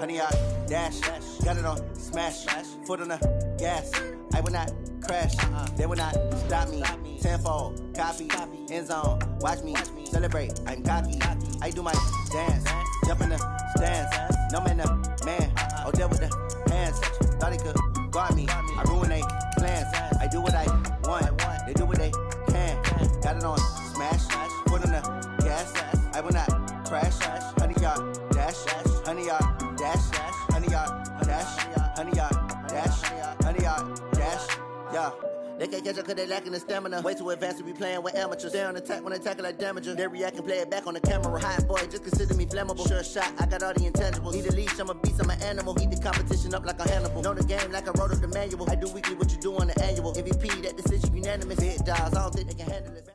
100 yard dash. Got it on smash. Foot on the gas. I will not crash. They will not stop me. Tenfold, copy, end zone. Watch me celebrate. I'm cocky. I do my dance. Jump in the stands. No man, the man. Oh, there with the hands. Thought he could guard me. I ruin they plans. I do what I want. They do what they can. Got it on smash. Foot on the gas. I will not crash. 100 yard dash. 100 yard dash. 100 yard dash. 100 yard dash. 100 yard dash. Yeah. They can't catch up cause they lacking the stamina. Way too advanced to be playing with amateurs. Stay on attack when they tackle like damager. They react and play it back on the camera. Hot boy, just consider me flammable. Sure shot, I got all the intangibles. Need a leash, I'm a beast, I'm an animal. Heat the competition up like a Hannibal. Know the game like I wrote up the manual. I do weekly what you do on the annual. MVP, that decision unanimous. Hit dials, I don't think they can handle it.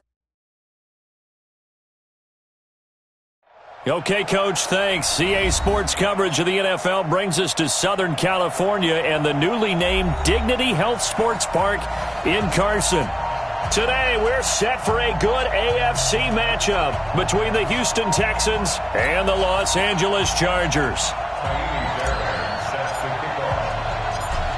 Okay, Coach, thanks. CA Sports coverage of the NFL brings us to Southern California and the newly named Dignity Health Sports Park in Carson. Today, we're set for a good AFC matchup between the Houston Texans and the Los Angeles Chargers.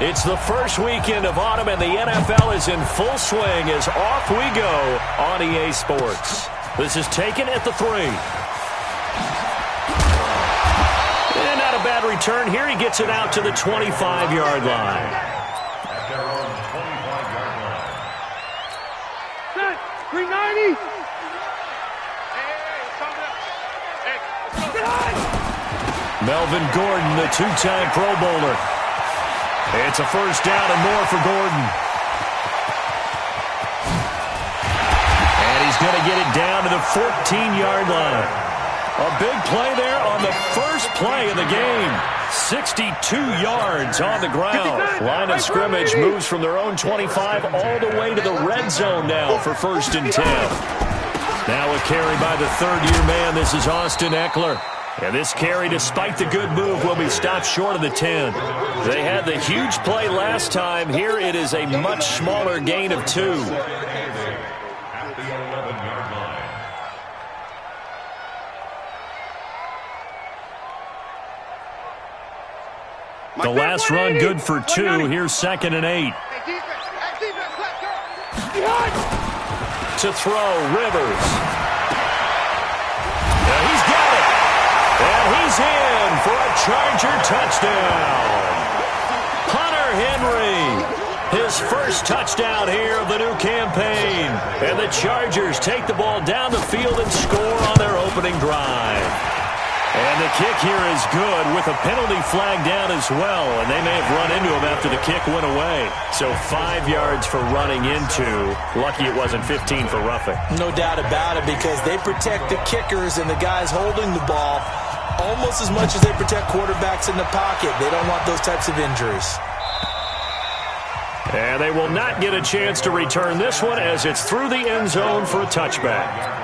It's the first weekend of autumn, and the NFL is in full swing as off we go on EA Sports. This is taken at the 3. And not a bad return here. He gets it out to the 25-yard line. At their own 25-yard line. Set, 390. Melvin Gordon, the two-time Pro Bowler. It's a first down and more for Gordon. And he's going to get it down to the 14-yard line. A big play there on the first play of the game. 62 yards on the ground. Line of scrimmage moves from their own 25 all the way to the red zone now for 1st and 10. Now a carry by the third-year man. This is Austin Eckler. And this carry, despite the good move, will be stopped short of the 10. They had the huge play last time. Here it is a much smaller gain of 2. At the 11-yard line. The last run good for 2. Here's 2nd and 8. To throw, Rivers. Now he's got it. And he's in for a Charger touchdown. Hunter Henry, his first touchdown here of the new campaign. And the Chargers take the ball down the field and score on their opening drive. And the kick here is good with a penalty flag down as well. And they may have run into him after the kick went away. So 5 yards for running into. Lucky it wasn't 15 for roughing. No doubt about it, because they protect the kickers and the guys holding the ball almost as much as they protect quarterbacks in the pocket. They don't want those types of injuries. And they will not get a chance to return this one as it's through the end zone for a touchback.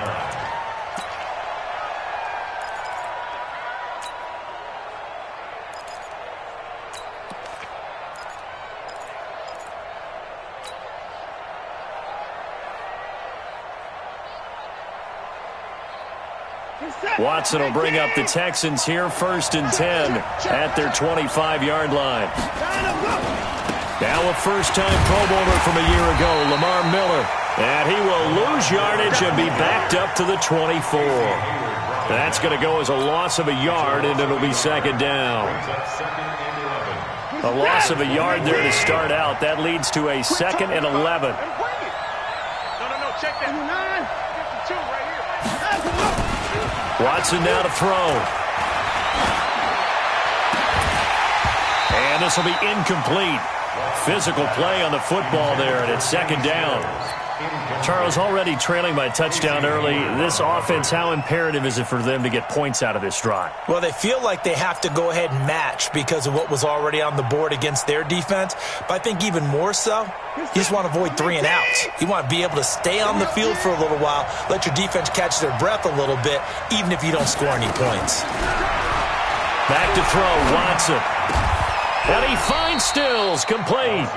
Watson will bring up the Texans here, 1st and 10 at their 25-yard line. Now a first-time Pro Bowler from a year ago, Lamar Miller. And he will lose yardage and be backed up to the 24. That's going to go as a loss of a yard, and it'll be 2nd down. A loss of a yard there to start out. That leads to a 2nd and 11. No, check that. Watson now to throw. And this will be incomplete. Physical play on the football there, and it's 2nd down. Charles, already trailing by touchdown early. This offense, how imperative is it for them to get points out of this drive? Well, they feel like they have to go ahead and match because of what was already on the board against their defense. But I think even more so, you just want to avoid 3 and outs. You want to be able to stay on the field for a little while, let your defense catch their breath a little bit, even if you don't score any points. Back to throw, Watson. And he finds Stills, complete.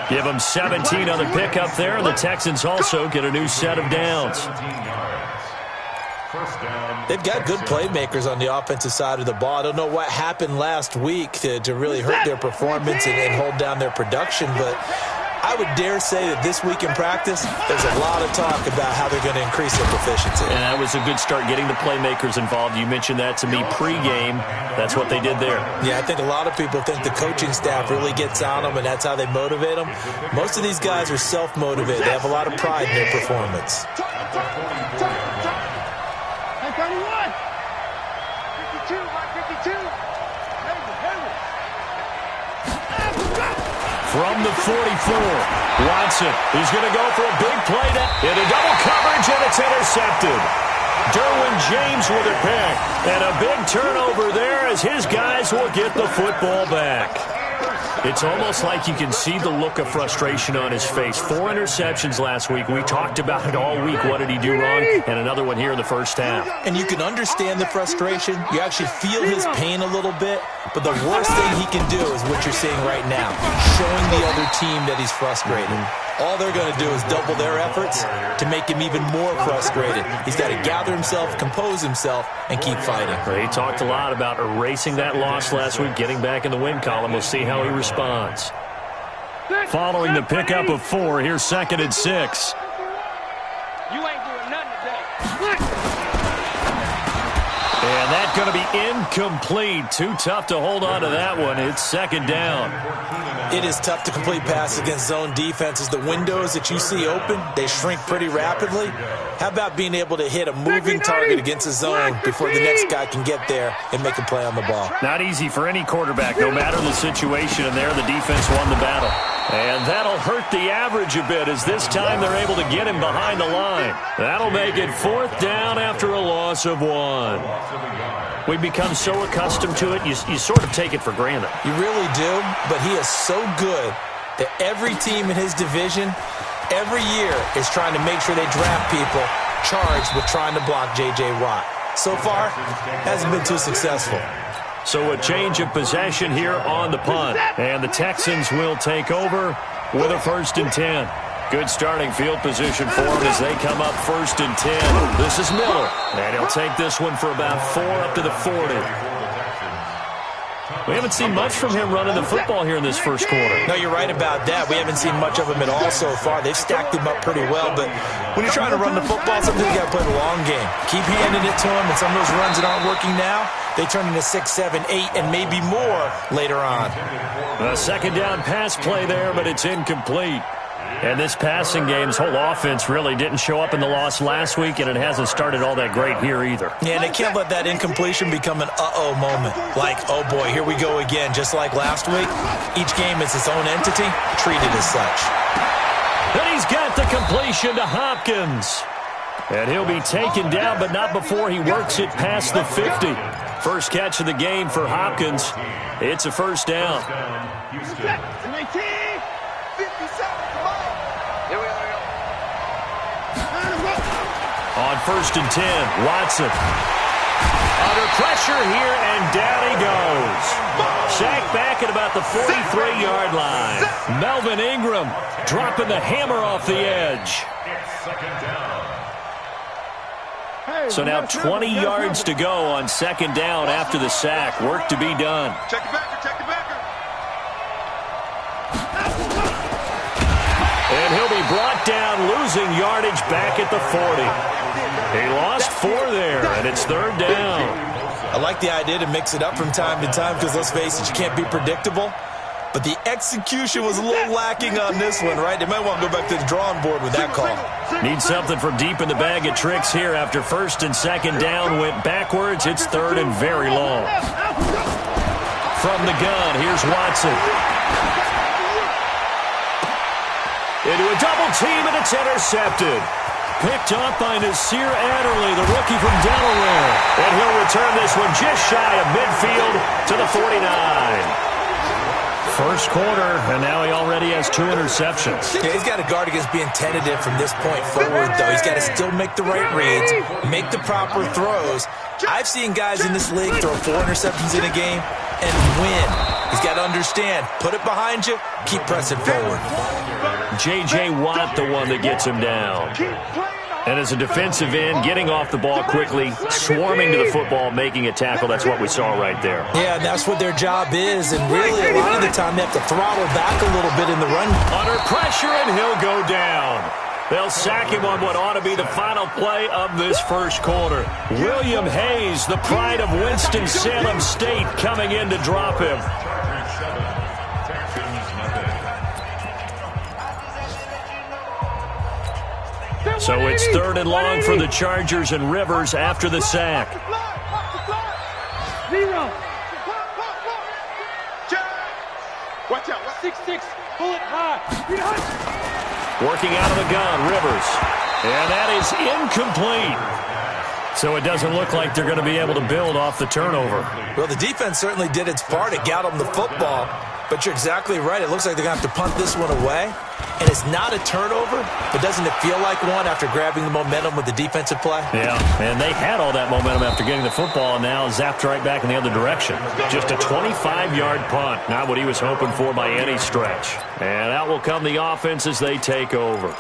Give them 17 on the pickup there, and the Texans also get a new set of downs. First down. They've got good playmakers on the offensive side of the ball. I don't know what happened last week to really hurt their performance and hold down their production, but I would dare say that this week in practice, there's a lot of talk about how they're going to increase their proficiency. And that was a good start, getting the playmakers involved. You mentioned that to me pregame. That's what they did there. Yeah, I think a lot of people think the coaching staff really gets on them, and that's how they motivate them. Most of these guys are self-motivated. They have a lot of pride in their performance. 52. From the 44, Watson, who's going to go for a big play into double coverage, and it's intercepted. Derwin James with a pick, and a big turnover there as his guys will get the football back. It's almost like you can see the look of frustration on his face. 4 interceptions last week. We talked about it all week. What did he do wrong? And another one here in the first half. And you can understand the frustration. You actually feel his pain a little bit. But the worst thing he can do is what you're seeing right now, showing the other team that he's frustrated. All they're going to do is double their efforts to make him even more frustrated. He's got to gather himself, compose himself, and keep fighting. He talked a lot about erasing that loss last week, getting back in the win column. We'll see how he responds. Following the pickup of 4, here's 2nd and 6. You ain't doing nothing today. And that's going to be incomplete. Too tough to hold on to that one. It's 2nd down. It is tough to complete passes against zone defenses. The windows that you see open, they shrink pretty rapidly. How about being able to hit a moving target against a zone before the next guy can get there and make a play on the ball? Not easy for any quarterback, no matter the situation, and there the defense won the battle. And that'll hurt the average a bit as this time they're able to get him behind the line. That'll make it 4th down after a loss of 1. We've become so accustomed to it, you sort of take it for granted. You really do, but he is so good that every team in his division every year is trying to make sure they draft people charged with trying to block J.J. Watt. So far, hasn't been too successful. So a change of possession here on the punt. And the Texans will take over with a 1st and 10. Good starting field position for him as they come up 1st and 10. This is Miller. And he'll take this one for about 4 up to the 40. We haven't seen much from him running the football here in this first quarter. No, you're right about that. We haven't seen much of him at all so far. They've stacked him up pretty well, but when you're trying to run the football, sometimes you got to play the long game. Keep handing it to him, and some of those runs that aren't working now, they turn into 6, 7, 8, and maybe more later on. A 2nd down pass play there, but it's incomplete. And this passing game's whole offense really didn't show up in the loss last week, and it hasn't started all that great here either. Yeah, and they can't let that incompletion become an uh-oh moment. Like, oh boy, here we go again. Just like last week, each game is its own entity, treated as such. And he's got the completion to Hopkins. And he'll be taken down, but not before he works it past the 50. First catch of the game for Hopkins. It's a 1st down. On 1st and 10, Watson. Under pressure here, and down he goes. Sacked back at about the 43-yard line. Melvin Ingram dropping the hammer off the edge. So now 20 yards to go on 2nd down after the sack. Work to be done. Check the backer. And he'll be brought down, losing yardage back at the 40. He lost 4 there, and it's 3rd down. I like the idea to mix it up from time to time because, let's face it, you can't be predictable. But the execution was a little lacking on this one, right? They might want to go back to the drawing board with that call. Need something from deep in the bag of tricks here after 1st and 2nd down went backwards. It's 3rd and very long. From the gun, here's Watson. Into a double team, and it's intercepted. Picked up by Nasir Adderley, the rookie from Delaware. And he'll return this one just shy of midfield to the 49. First quarter, and now he already has 2 interceptions. Yeah, he's got to guard against being tentative from this point forward, though. He's got to still make the right reads, make the proper throws. I've seen guys in this league throw 4 interceptions in a game and win. He's got to understand, put it behind you, keep pressing forward. J.J. Watt, the one that gets him down. Keep playing And as a defensive end, getting off the ball quickly, swarming to the football, making a tackle, that's what we saw right there. Yeah, and that's what their job is. And really, a lot of the time, they have to throttle back a little bit in the run. Under pressure, and he'll go down. They'll sack him on what ought to be the final play of this first quarter. William Hayes, the pride of Winston-Salem State, coming in to drop him. So it's 3rd and long for the Chargers, and Rivers after the sack. Zero. Watch out. 6'6", bullet high. Working out of the gun, Rivers. And that is incomplete. So it doesn't look like they're going to be able to build off the turnover. Well, the defense certainly did its part to get them the football. But you're exactly right. It looks like they're going to have to punt this one away. And it's not a turnover, but doesn't it feel like one after grabbing the momentum with the defensive play? Yeah, and they had all that momentum after getting the football, and now zapped right back in the other direction. Just a 25-yard punt, not what he was hoping for by any stretch. And out will come the offense as they take over.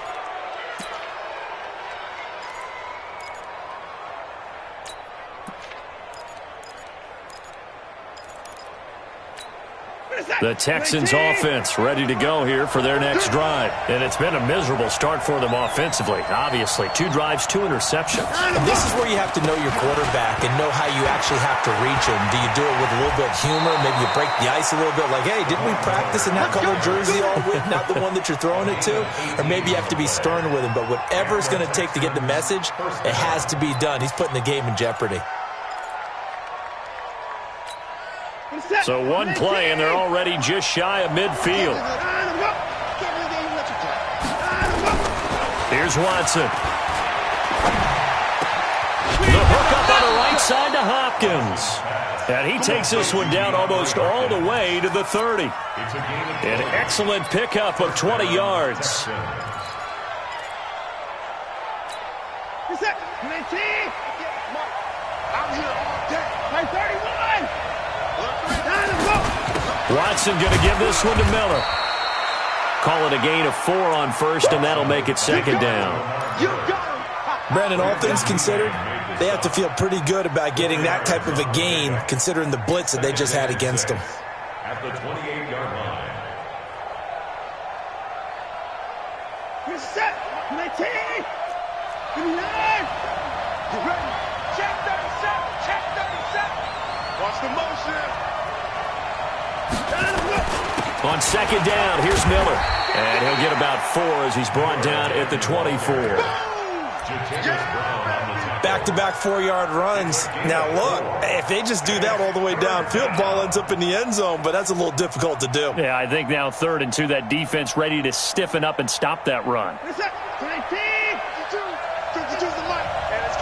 The Texans offense ready to go here for their next drive. And it's been a miserable start for them offensively. Obviously, 2 drives, 2 interceptions. And this is where you have to know your quarterback and know how you actually have to reach him. Do you do it with a little bit of humor? Maybe you break the ice a little bit like, hey, didn't we practice in that color jersey all week? Not the one that you're throwing it to? Or maybe you have to be stern with him. But whatever it's going to take to get the message, it has to be done. He's putting the game in jeopardy. So one play, and they're already just shy of midfield. Here's Watson. The hook up on the right side to Hopkins. And he takes this one down almost all the way to the 30. An excellent pickup of 20 yards. Watson going to give this one to Miller. Call it a gain of 4 on first, and that'll make it 2nd down. Brandon, all things considered, they have to feel pretty good about getting that type of a gain, considering the blitz that they just had against them. At the 28-yard line. You're set. 19. 9. Get ready. Check 37. Check 37. Watch the motion. On 2nd down, here's Miller. And he'll get about 4 as he's brought down at the 24. Back-to-back 4-yard runs. Now, look, if they just do that all the way downfield, ball ends up in the end zone, but that's a little difficult to do. Yeah, I think now 3rd and 2, that defense ready to stiffen up and stop that run. Let's get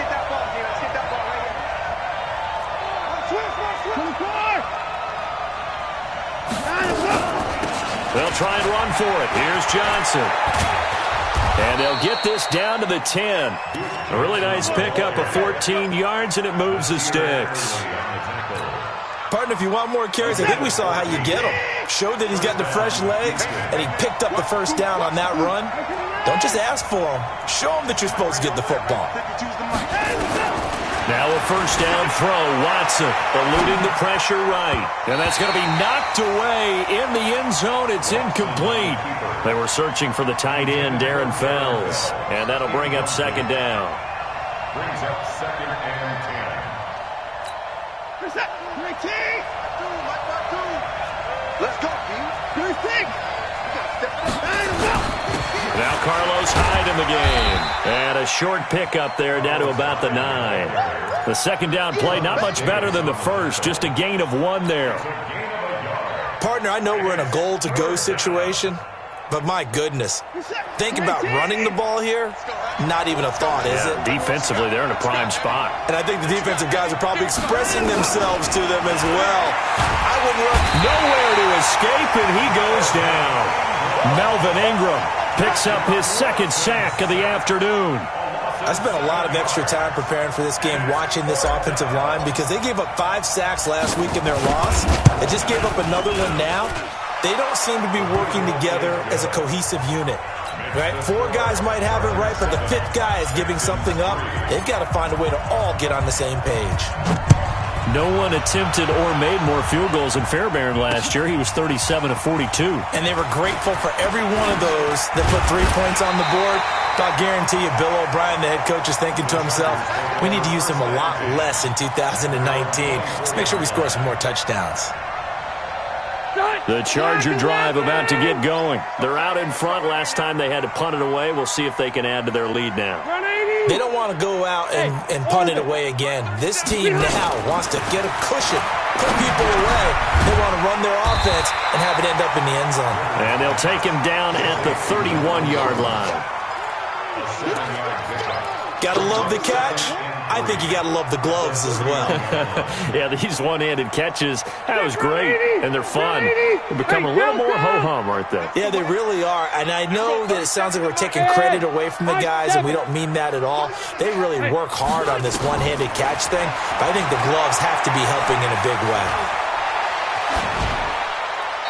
that ball here. Let's get that ball right here. They'll try and run for it. Here's Johnson. And they'll get this down to the 10. A really nice pickup of 14 yards, and it moves the sticks. Partner, if you want more carries, I think we saw how you get them. Showed that he's got the fresh legs, and he picked up the first down on that run. Don't just ask for them. Show them that you're supposed to get the football. Now a first down throw. Watson eluding the pressure right. And that's going to be knocked away in the end zone. It's incomplete. They were searching for the tight end, Darren Fells. And that'll bring up 2nd down. Brings up 2nd and 10. Let's go, Pete. Now Carlos Hyde in the game. And a short pickup there down to about the 9. The 2nd down play, not much better than the first. Just a gain of 1 there. Partner, I know we're in a goal-to-go situation, but my goodness. Think about running the ball here. Not even a thought, is it? Defensively, they're in a prime spot. And I think the defensive guys are probably expressing themselves to them as well. I would look nowhere to escape, and he goes down. Melvin Ingram picks up his 2nd sack of the afternoon. I spent a lot of extra time preparing for this game, watching this offensive line, because they gave up 5 sacks last week in their loss. They just gave up another one now. They don't seem to be working together as a cohesive unit. Right? 4 guys might have it right, but the 5th guy is giving something up. They've got to find a way to all get on the same page. No one attempted or made more field goals than Fairbairn last year. He was 37 of 42. And they were grateful for every one of those that put 3 points on the board. I'll guarantee you Bill O'Brien, the head coach, is thinking to himself, we need to use him a lot less in 2019. Let's make sure we score some more touchdowns. The Charger drive about to get going. They're out in front. Last time they had to punt it away. We'll see if they can add to their lead now. They don't want to go out and punt it away again. This team now wants to get a cushion, put people away. They want to run their offense and have it end up in the end zone. And they'll take him down at the 31-yard line. Got to love the catch. I think you got to love the gloves as well. Yeah, these one-handed catches, that was great, and they're fun. They become a little more ho-hum, aren't they? Yeah, they really are, and I know that it sounds like we're taking credit away from the guys, and we don't mean that at all. They really work hard on this one-handed catch thing, but I think the gloves have to be helping in a big way.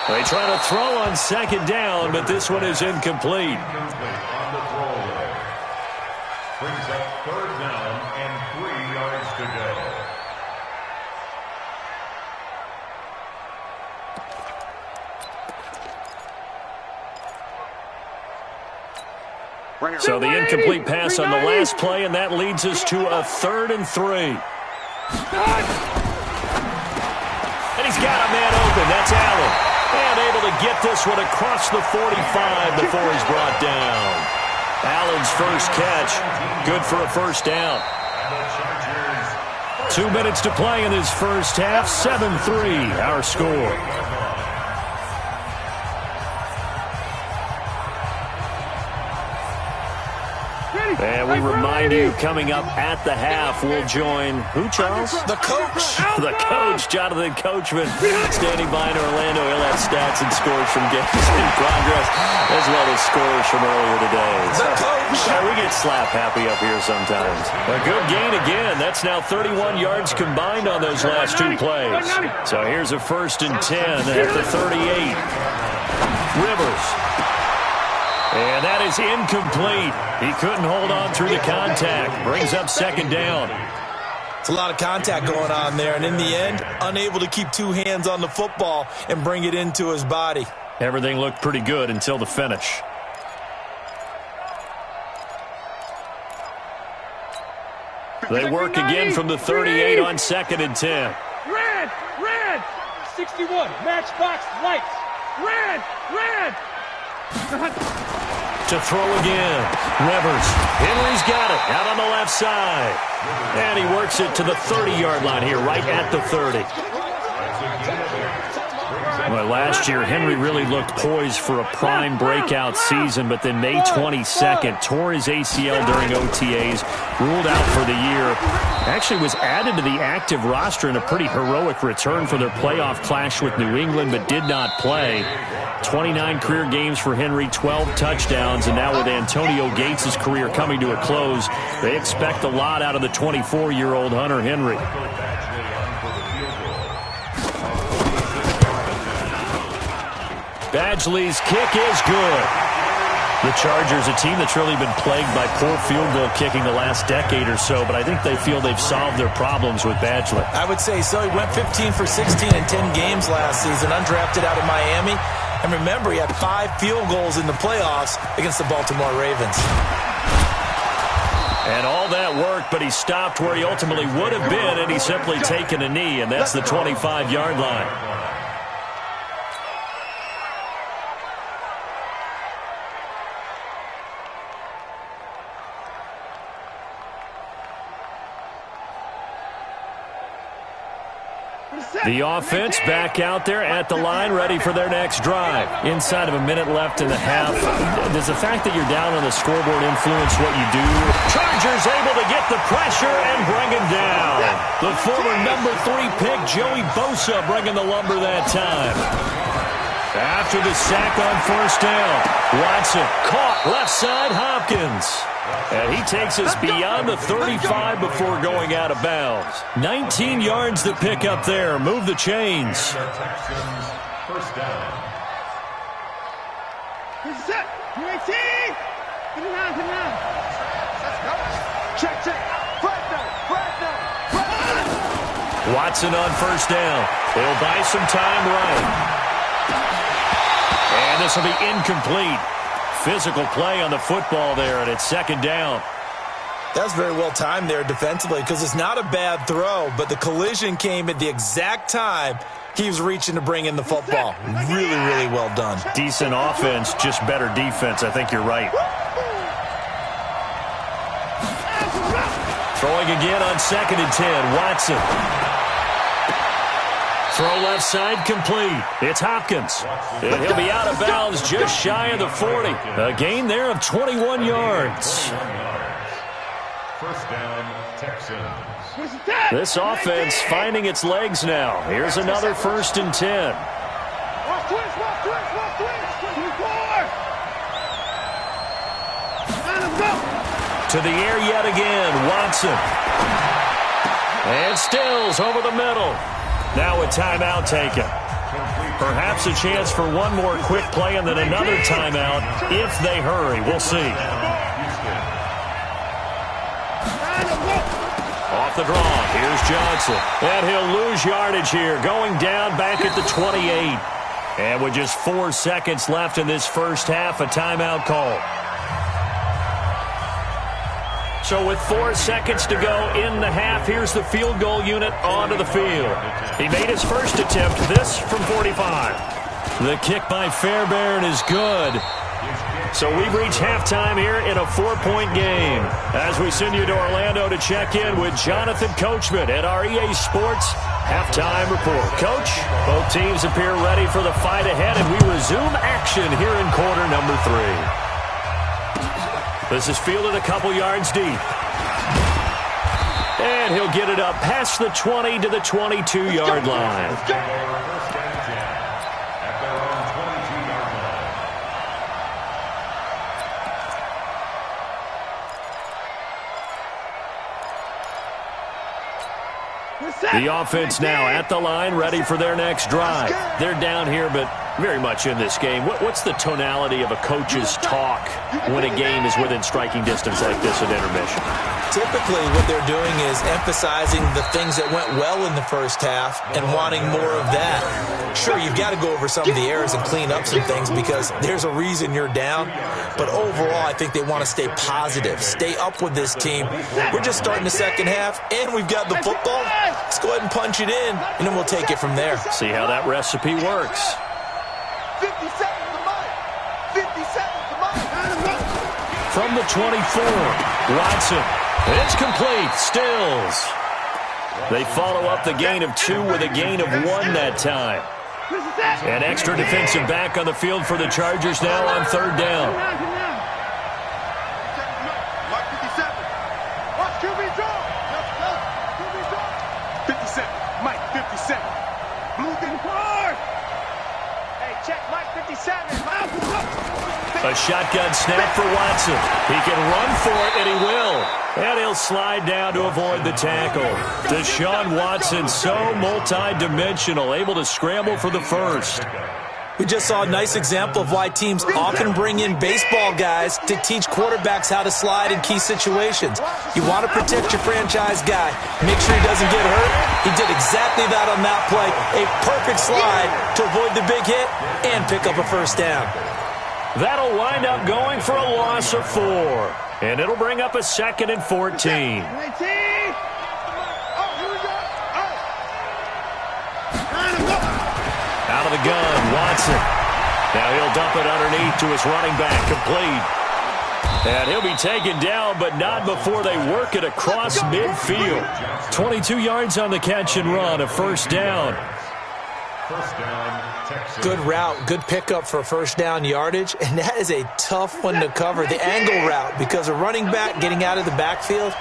They try to throw on second down, but this one is incomplete. Brings up 3rd down and 3 yards to Right here. So the incomplete pass on the last play, and that leads us to a 3rd and 3. And he's got a man open. That's Allen. And able to get this one across the 45 before he's brought down. Allen's first catch, good for a first down. 2 minutes to play in his first half, 7-3, our score. And we remind you, coming up at the half, we'll join who, Charles? The coach. The coach, Jonathan Coachman, standing by in Orlando. He'll have stats and scores from games in progress, as well as scores from earlier today. The coach. We get slap happy up here sometimes. A good gain again. That's now 31 yards combined on those last 2 plays. So here's a 1st and 10 at the 38. Rivers. And that is incomplete. He couldn't hold on through the contact. Brings up 2nd down. It's a lot of contact going on there, and in the end, unable to keep 2 hands on the football and bring it into his body. Everything looked pretty good until the finish. They work again from the 38 on 2nd and 10. Red! 61, matchbox lights. Red! To throw again. Rivers. Henry's got it. Out on the left side. And he works it to the 30-yard line here, right at the 30. Well, last year, Henry really looked poised for a prime breakout season, but then May 22nd, tore his ACL during OTAs, ruled out for the year. Actually was added to the active roster in a pretty heroic return for their playoff clash with New England, but did not play. 29 career games for Henry, 12 touchdowns, and now with Antonio Gates' career coming to a close, they expect a lot out of the 24-year-old Hunter Henry. Badgley's kick is good. The Chargers, a team that's really been plagued by poor field goal kicking the last decade or so, but I think they feel they've solved their problems with Badgley. I would say so. He went 15 for 16 in 10 games last season, undrafted out of Miami. And remember, he had 5 field goals in the playoffs against the Baltimore Ravens. And all that worked, but he stopped where he ultimately would have been, and he's simply taken a knee, and that's the 25-yard line. The offense back out there at the line, ready for their next drive. Inside of a minute left in the half. Does the fact that you're down on the scoreboard influence what you do? Chargers able to get the pressure and bring him down. The former number 3 pick, Joey Bosa, bringing the lumber that time. After the sack on first down, Watson caught left side Hopkins. And he takes us beyond the 35 before going out of bounds. 19 yards to pick up there. Move the chains. Texans, first down. Set. UAT. Put it on. Check. Flag down. Watson on first down. They'll buy some time right. And this will be incomplete. Physical play on the football there, and it's second down. That's very well timed there defensively because it's not a bad throw, but the collision came at the exact time he was reaching to bring in the football. Really, really well done. Decent offense, just better defense. I think you're right. Throwing again on 2nd and 10. Watson. Throw left side complete. It's Hopkins. And he'll be out of bounds just shy of the 40. A gain there of 21 yards. First down, Texans. This offense finding its legs now. Here's another 1st and 10. To the air yet again. Watson. And Stills over the middle. Now a timeout taken. Perhaps a chance for one more quick play and then another timeout if they hurry. We'll see. Off the draw, here's Johnson. And he'll lose yardage here, going down back at the 28. And with just 4 seconds left in this first half, a timeout call. So with 4 seconds to go in the half, here's the field goal unit onto the field. He made his first attempt, this from 45. The kick by Fairbairn is good. So we've reached halftime here in a 4-point game. As we send you to Orlando to check in with Jonathan Coachman at our EA Sports Halftime Report. Coach, both teams appear ready for the fight ahead, and we resume action here in quarter number 3. This is fielded a couple yards deep. And he'll get it up past the 20 to the 22-yard line. The offense now at the line, ready for their next drive. They're down here, but very much in this game. What's the tonality of a coach's talk when a game is within striking distance like this at intermission? Typically, what they're doing is emphasizing the things that went well in the first half and wanting more of that. Sure, you've got to go over some of the errors and clean up some things because there's a reason you're down. But overall, I think they want to stay positive, stay up with this team. We're just starting the second half, and we've got the football. Let's go ahead and punch it in, and then we'll take it from there. See how that recipe works. 50 seconds to mine. 50 seconds to mine. From the 24, Watson. It's complete. Stills. They follow up the gain of 2 with a gain of 1 that time. An extra defensive back on the field for the Chargers now on 3rd down. Mark 57. Watch QB draw. 57. Mike 57. Blue thing forward. Hey, check Mike 57. A shotgun snap for Watson. He can run for it, and he will. And he'll slide down to avoid the tackle. Deshaun Watson, so multi-dimensional, able to scramble for the first. We just saw a nice example of why teams often bring in baseball guys to teach quarterbacks how to slide in key situations. You want to protect your franchise guy. Make sure he doesn't get hurt. He did exactly that on that play. A perfect slide to avoid the big hit and pick up a first down. That'll wind up going for a loss of 4. And it'll bring up a 2nd and 14. Out of the gun, Watson. Now he'll dump it underneath to his running back, complete. And he'll be taken down, but not before they work it across midfield. 22 yards on the catch and run, a first down. First down, Texans. Good route, good pickup for first down yardage, and that is a tough one to cover, the angle route, because a running back getting out of the backfield,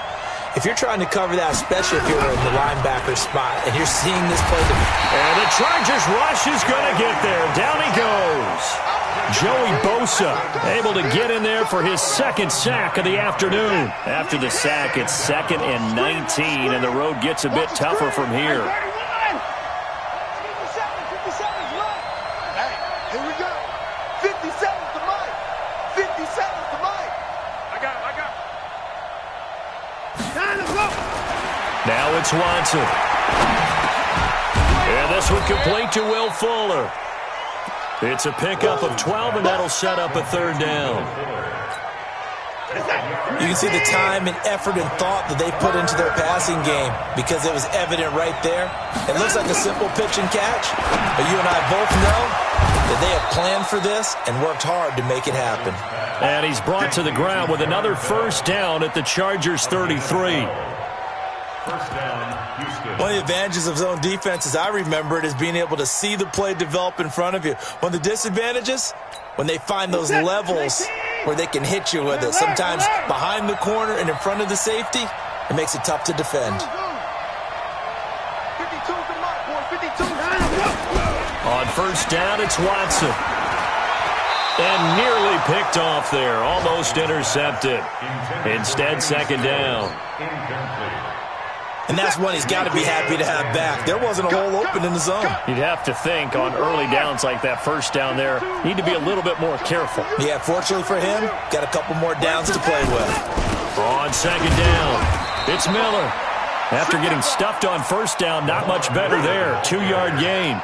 if you're trying to cover that, especially if you're in the linebacker spot, and you're seeing this play. And the Chargers rush is going to get there. Down he goes. Joey Bosa able to get in there for his 2nd sack of the afternoon. After the sack, it's 2nd and 19, and the road gets a bit tougher from here. Here we go. 50 seconds to Mike. Now it's Watson. And this one complete to Will Fuller. It's a pickup of 12, and that'll set up a third down. You can see the time and effort and thought that they put into their passing game because it was evident right there. It looks like a simple pitch and catch, but you and I both know that they have planned for this and worked hard to make it happen. And he's brought to the ground with another first down at the Chargers' 33. First down, Houston. One of the advantages of zone defense, as I remember it, is being able to see the play develop in front of you. One of the disadvantages, when they find those levels where they can hit you with it. Sometimes behind the corner and in front of the safety, it makes it tough to defend. 52 to Mike, boy, 52. On first down, it's Watson. And nearly picked off there. Almost intercepted. Instead, second down. And that's one he's got to be happy to have back. There wasn't a hole open in the zone. You'd have to think on early downs like that first down there, need to be a little bit more careful. Yeah, fortunately for him, got a couple more downs to play with. On second down, it's Miller. After getting stuffed on first down, not much better there. 2-yard gain.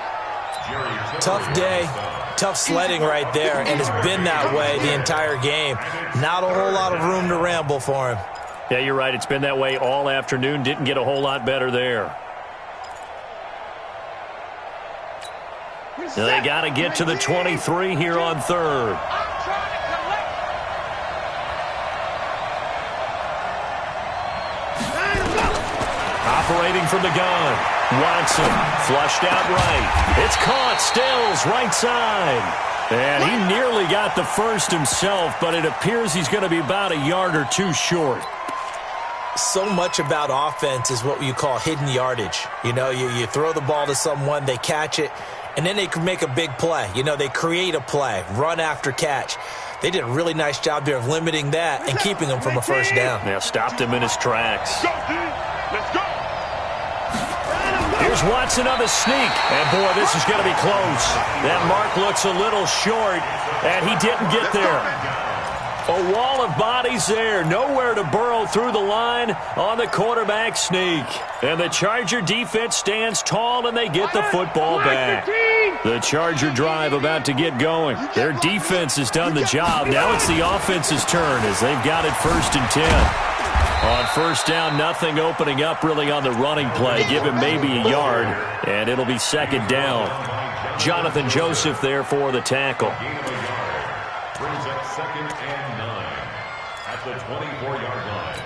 Tough day, tough sledding right there, and it's been that way the entire game. Not a whole lot of room to ramble for him. Yeah, you're right. It's been that way all afternoon. Didn't get a whole lot better there. Now they got to get to the 23 here on third. Operating from the gun. Watson flushed out right. It's caught. Stills right side. And he nearly got the first himself, but it appears he's going to be about a yard or two short. So much about offense is what you call hidden yardage. You know, you throw the ball to someone, they catch it, and then they can make a big play. You know, they create a play, run after catch. They did a really nice job there of limiting that and keeping him from a first down. Yeah, stopped him in his tracks. Let's go. Here's Watson on the sneak. And, boy, this is going to be close. That mark looks a little short, and he didn't get there. A wall of bodies there. Nowhere to burrow through the line on the quarterback sneak. And the Charger defense stands tall, and they get the football back. The Charger drive about to get going. Their defense has done the job. Now it's the offense's turn as they've got it 1st and 10. On first down, nothing opening up really on the running play. Give him maybe a yard, and it'll be second down. Jonathan Joseph there for the tackle. Brings up 2nd and 9 at the 24-yard line.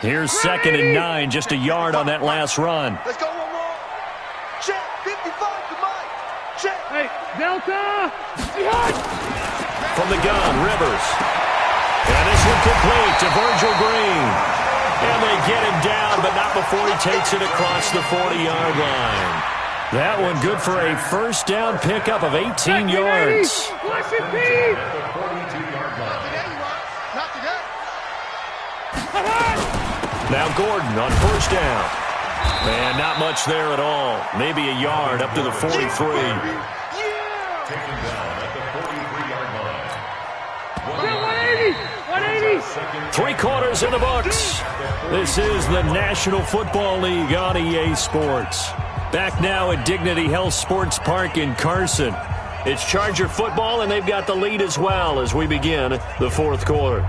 Here's 2nd and 9, just a yard on that last run. Let's go one more. Check. 55 to Mike. Check. Hey, Delta! From the gun, Rivers. And this one complete to Virgil Green. And they get him down, but not before he takes it across the 40-yard line. That one good for a first down pickup of 18 yards. Now Gordon on first down. And not much there at all. Maybe a yard up to the 43. Taken down at the 43-yard line. 180! 3 quarters in the books. This is the National Football League on EA Sports. Back now at Dignity Health Sports Park in Carson. It's Charger football, and they've got the lead as well as we begin the 4th quarter.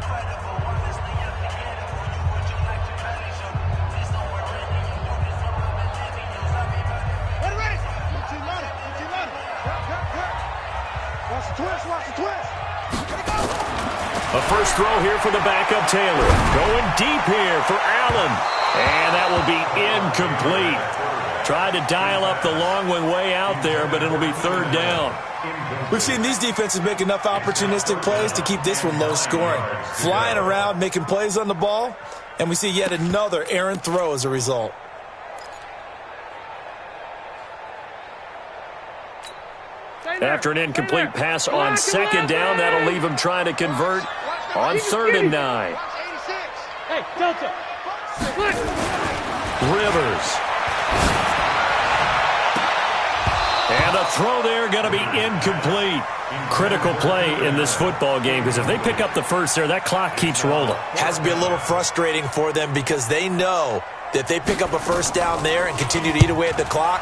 A first throw here for the backup Taylor. Going deep here for Allen. And that will be incomplete. Tried to dial up the long one way out there, but it'll be 3rd down. We've seen these defenses make enough opportunistic plays to keep this one low scoring. Flying around, making plays on the ball, and we see yet another errant throw as a result. After an incomplete pass on 2nd down, that'll leave him trying to convert on 3rd and 9. Hey, Delta! Split! Rivers. And the throw there going to be incomplete. Critical play in this football game because if they pick up the first there, that clock keeps rolling. Has to be a little frustrating for them because they know that if they pick up a first down there and continue to eat away at the clock,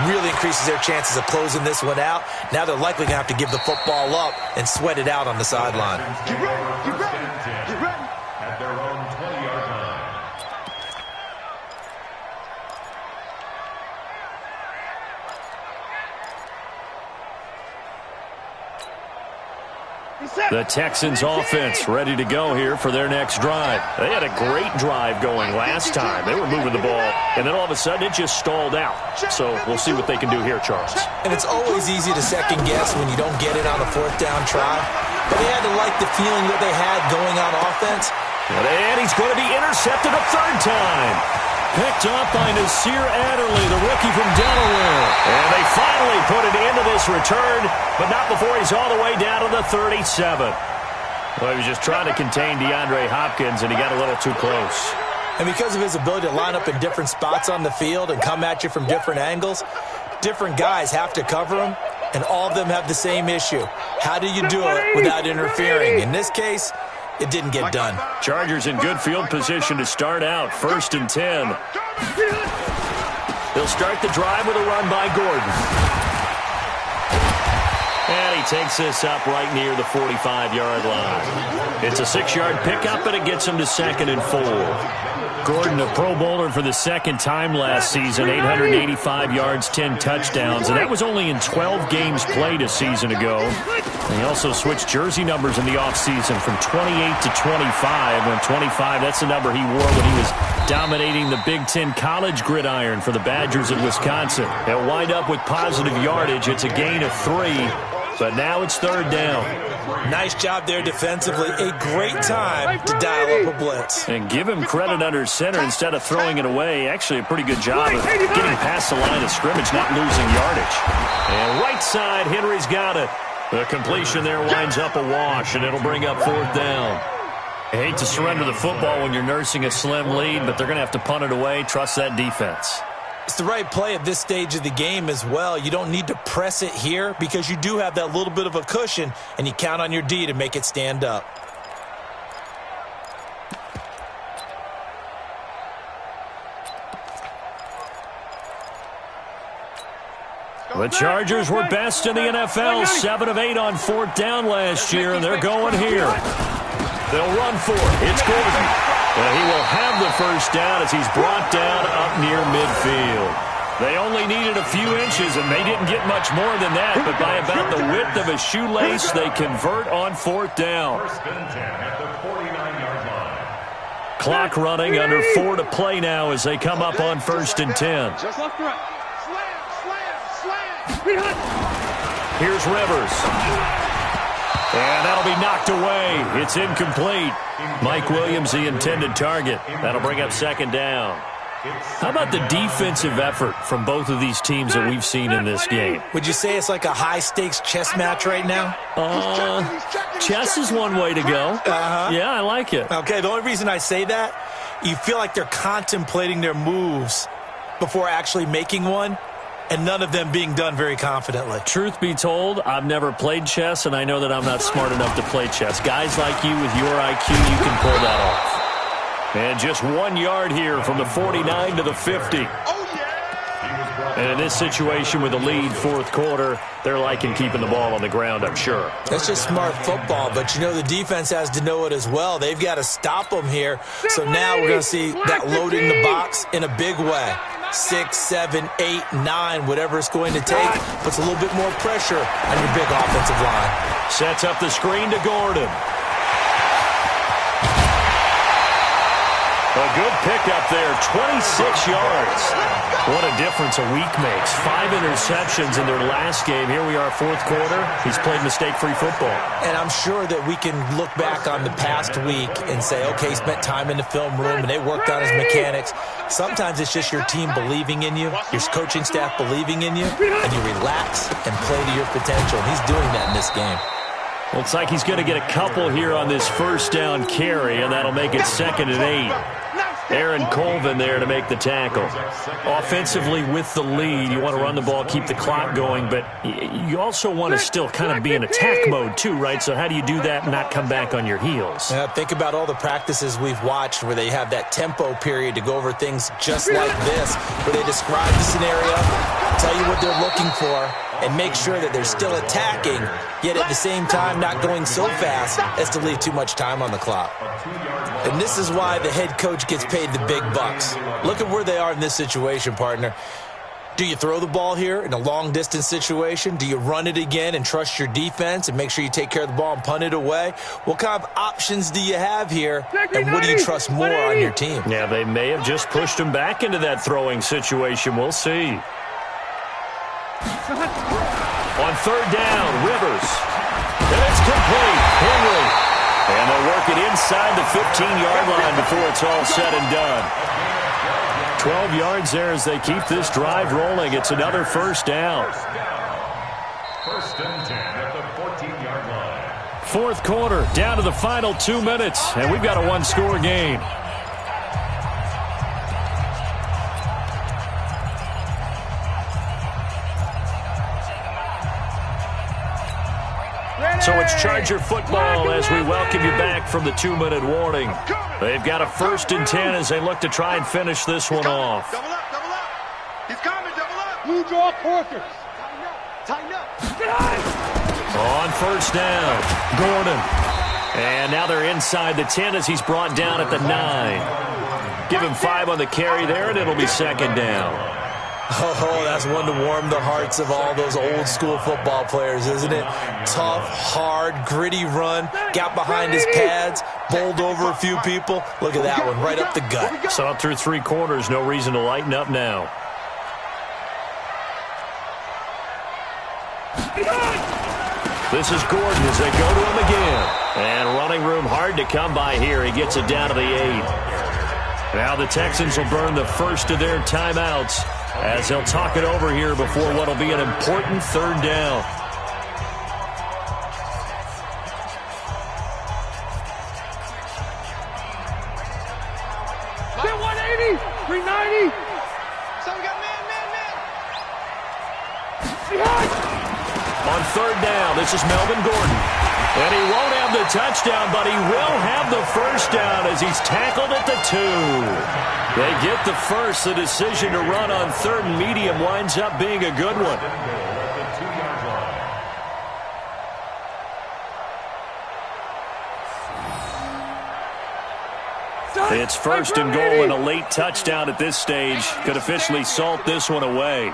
really increases their chances of closing this one out. Now they're likely going to have to give the football up and sweat it out on the sideline. Get ready. Get ready. Get ready. At their own 20-yard line. The Texans offense ready to go here for their next drive. They had a great drive going last time. They were moving the ball, and then all of a sudden it just stalled out. So we'll see what they can do here, Charles. And it's always easy to second guess when you don't get it on a fourth down try. But they had to like the feeling that they had going on offense. And he's going to be intercepted a third time. Picked up by Nasir Adderley, the rookie from Delaware. And they finally put it into this return, but not before he's all the way down to the 37. Well, he was just trying to contain DeAndre Hopkins, and he got a little too close. And because of his ability to line up in different spots on the field and come at you from different angles, different guys have to cover him, and all of them have the same issue. How do you do it without interfering? In this case, it didn't get done. Chargers in good field position to start out. 1st and 10. They'll start the drive with a run by Gordon. And he takes this up right near the 45-yard line. It's a 6-yard pickup, and it gets him to 2nd and 4. Gordon, a Pro Bowler for the second time last season, 885 yards, 10 touchdowns, and that was only in 12 games played a season ago. And he also switched jersey numbers in the offseason from 28 to 25. When 25, that's the number he wore when he was dominating the Big Ten college gridiron for the Badgers of Wisconsin. They'll wind up with positive yardage. It's a gain of 3, but now it's 3rd down. Nice job there defensively. A great time to dial up a blitz. And give him credit under center instead of throwing it away. Actually, a pretty good job of getting past the line of scrimmage, not losing yardage. And right side, Henry's got it. The completion there winds up a wash, and it'll bring up 4th down. I hate to surrender the football when you're nursing a slim lead, but they're going to have to punt it away. Trust that defense. It's the right play at this stage of the game as well. You don't need to press it here because you do have that little bit of a cushion, and you count on your D to make it stand up. The Chargers were best in the NFL, 7 of 8 on 4th down last year, and they're going here. They'll run for it. It's Gordon. Well, he will have the first down as he's brought down up near midfield. They only needed a few inches, and they didn't get much more than that, but by about the width of a shoelace, they convert on 4th down. 1st and 10 at the 49-yard line. Clock running, under 4 to play now as they come up on 1st and 10. Just left to right. Here's Rivers. And that'll be knocked away. It's incomplete. Mike Williams, the intended target. That'll bring up 2nd down. How about the defensive effort from both of these teams that we've seen in this game? Would you say it's like a high-stakes chess match right now? Chess is one way to go. Yeah, I like it. Okay, the only reason I say that, you feel like they're contemplating their moves before actually making one, and none of them being done very confidently. Truth be told, I've never played chess, and I know that I'm not smart enough to play chess. Guys like you with your IQ, you can pull that off. And just 1 yard here from the 49 to the 50. And in this situation with the lead, 4th quarter, they're liking keeping the ball on the ground, I'm sure. That's just smart football, but you know the defense has to know it as well. They've got to stop them here. So now we're going to see that loading the box in a big way. 6, 7, 8, 9, whatever it's going to take, puts a little bit more pressure on your big offensive line. Sets up the screen to Gordon. A good pickup there, 26 yards. What a difference a week makes. 5 interceptions in their last game. Here we are, 4th quarter. He's played mistake-free football. And I'm sure that we can look back on the past week and say, okay, he spent time in the film room and they worked on his mechanics. Sometimes it's just your team believing in you, your coaching staff believing in you, and you relax and play to your potential. And he's doing that in this game. Looks like he's going to get a couple here on this 1st down carry, and that'll make it 2nd and 8. Aaron Colvin there to make the tackle. Offensively with the lead, you want to run the ball, keep the clock going, but you also want to still kind of be in attack mode too, right? So how do you do that and not come back on your heels? Think about all the practices we've watched where they have that tempo period to go over things just like this, where they describe the scenario, tell you what they're looking for, and make sure that they're still attacking, yet at the same time not going so fast as to leave too much time on the clock. And this is why the head coach gets paid the big bucks. Look at where they are in this situation, partner. Do you throw the ball here in a long-distance situation? Do you run it again and trust your defense and make sure you take care of the ball and punt it away? What kind of options do you have here, and what do you trust more on your team? Yeah, they may have just pushed him back into that throwing situation. We'll see. On third down, Rivers. And it's complete. Henry. And they'll work it inside the 15-yard line before it's all said and done. 12 yards there as they keep this drive rolling. It's another first down. First and 10 at the 14-yard line. Fourth quarter, down to the final 2 minutes, and we've got a one-score game. So it's Charger football as we welcome you back from the 2-minute warning. They've got a 1st and 10 as they look to try and finish this one off. Double up, double up. He's coming, double up. Blue draw quarters. Tighten up. On first down, Gordon. And now they're inside the 10 as he's brought down at the 9. Give him 5 on the carry there, and it'll be second down. Oh, that's one to warm the hearts of all those old-school football players, isn't it? Tough, hard, gritty run, got behind his pads, bowled over a few people. Look at that one, right up the gut. So up through 3 quarters, no reason to lighten up now. This is Gordon as they go to him again. And running room hard to come by here. He gets it down to the 8. Now the Texans will burn the first of their timeouts as they'll talk it over here before what will be an important third down. Get 180, 390. So we got man. On third down, this is Melvin Gordon. And he won't have the touchdown, but he will have the first down as he's tackled at the 2. They get the first. The decision to run on third and medium winds up being a good one. It's first and goal, and a late touchdown at this stage could officially salt this one away.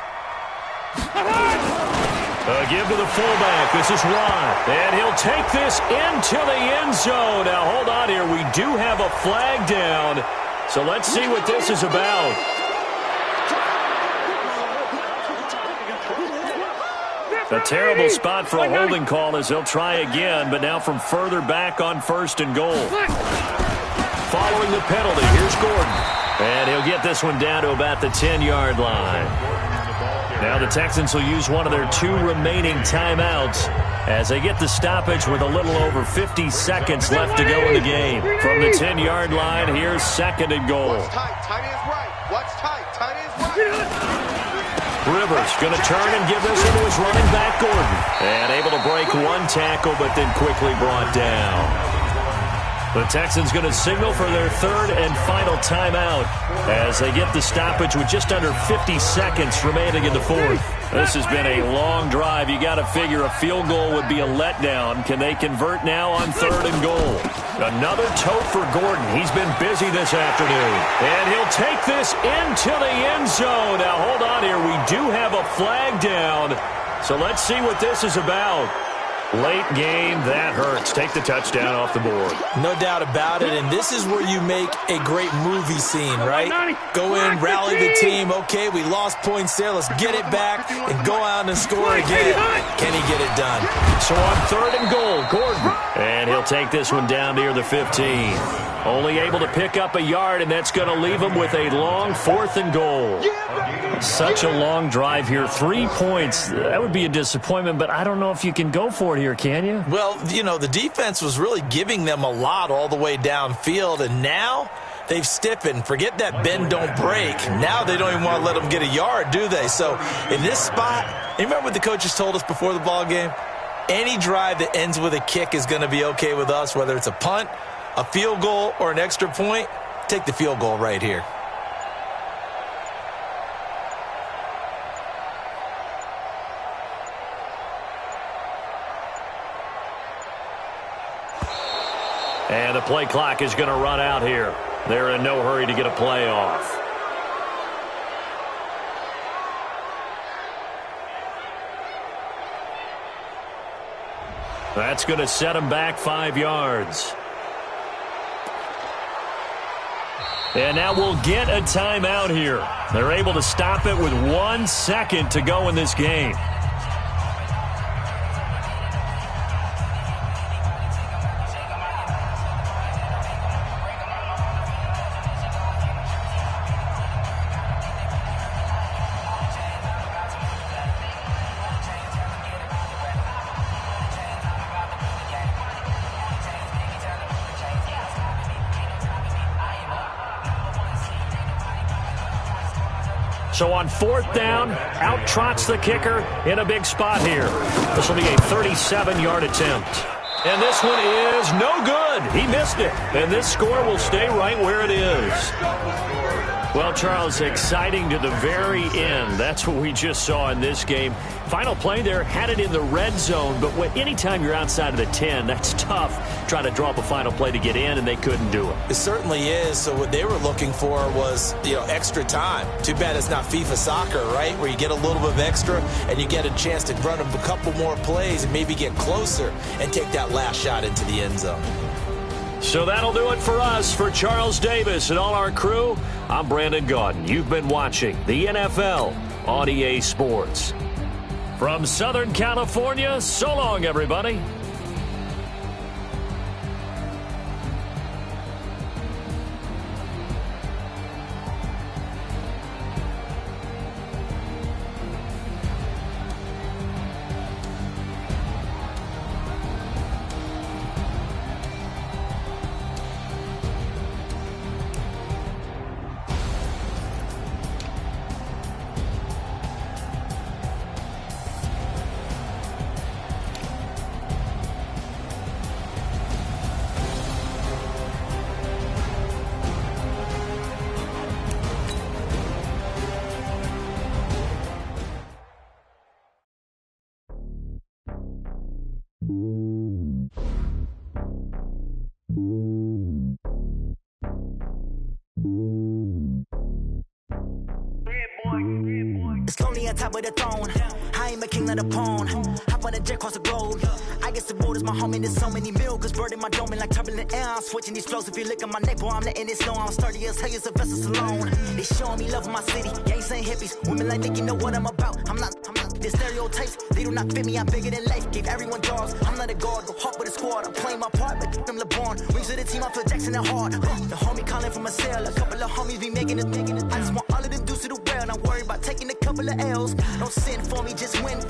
Give to the fullback. This is Ron. And he'll take this into the end zone. Now, hold on here. We do have a flag down. So let's see what this is about. A terrible spot for a holding call as they'll try again, but now from further back on first and goal. Following the penalty, here's Gordon. And he'll get this one down to about the 10-yard line. Now the Texans will use one of their 2 remaining timeouts as they get the stoppage with a little over 50 seconds left to go in the game. From the 10-yard line, here's second and goal. What's tight? Tight end's right. What's tight? Tight end's right. Rivers going to turn and give this one to his running back, Gordon. And able to break one tackle, but then quickly brought down. The Texans going to signal for their 3rd and final timeout as they get the stoppage with just under 50 seconds remaining in the 4th. This has been a long drive. You got to figure a field goal would be a letdown. Can they convert now on 3rd and goal? Another tote for Gordon. He's been busy this afternoon. And he'll take this into the end zone. Now hold on here. We do have a flag down. So let's see what this is about. Late game, that hurts. Take the touchdown off the board. No doubt about it, and this is where you make a great movie scene, right? Go in, rally the team. Okay, we lost points there. Let's get it back and go out and score again. Can he get it done? So on 3rd and goal, Gordon. And he'll take this one down near the 15. Only able to pick up a yard, and that's going to leave him with a long 4th and goal. Such a long drive here. 3 points. That would be a disappointment, but I don't know if you can go for it here, can you? Well, you know, the defense was really giving them a lot all the way downfield, and now They've stiffened. Forget that bend, don't break. Now they don't even want to let them get a yard, do they? So in this spot, you remember what the coaches told us before the ball game? Any drive that ends with a kick is going to be okay with us, whether it's a punt, a field goal, or an extra point. Take the field goal right here. And the play clock is going to run out here. They're in no hurry to get a play off. That's going to set them back 5 yards. And now we'll get a timeout here. They're able to stop it with 1 second to go in this game. So on 4th down, out trots the kicker in a big spot here. This will be a 37-yard attempt. And this one is no good. He missed it. And this score will stay right where it is. Well, Charles, exciting to the very end. That's what we just saw in this game. Final play there, had it in the red zone, but anytime you're outside of the 10, that's tough trying to draw up a final play to get in, and they couldn't do it. It certainly is. So what they were looking for was, extra time. Too bad it's not FIFA soccer, right, where you get a little bit of extra and you get a chance to run a couple more plays and maybe get closer and take that last shot into the end zone. So that'll do it for us. For Charles Davis and all our crew, I'm Brandon Gaudin. You've been watching the NFL on EA Sports. From Southern California, so long, everybody. It's lonely on top of the throne. I ain't a king of the pawn. Hop on a jet across the globe. I guess the road is my home and there's so many milkers birding my dome like turbulent air. I'm switching these flows. If you look at my neck, boy, I'm letting it slow. I'm sturdy as hell as a vessel alone. They showing me love in my city. Gangs ain't hippies. Women like think you know what I'm about. I'm not. The stereotypes, they do not fit me. I'm bigger than life. Gave everyone jobs. I'm not a guard. Go hard with a squad. I'm playing my part, but them LeBron. Rings to the team. I feel Jackson and hard. The homie calling from a cell. A couple of homies be making it. I just want all of them dudes to the well. Not worry about taking a couple of L's. Don't sin for me, just win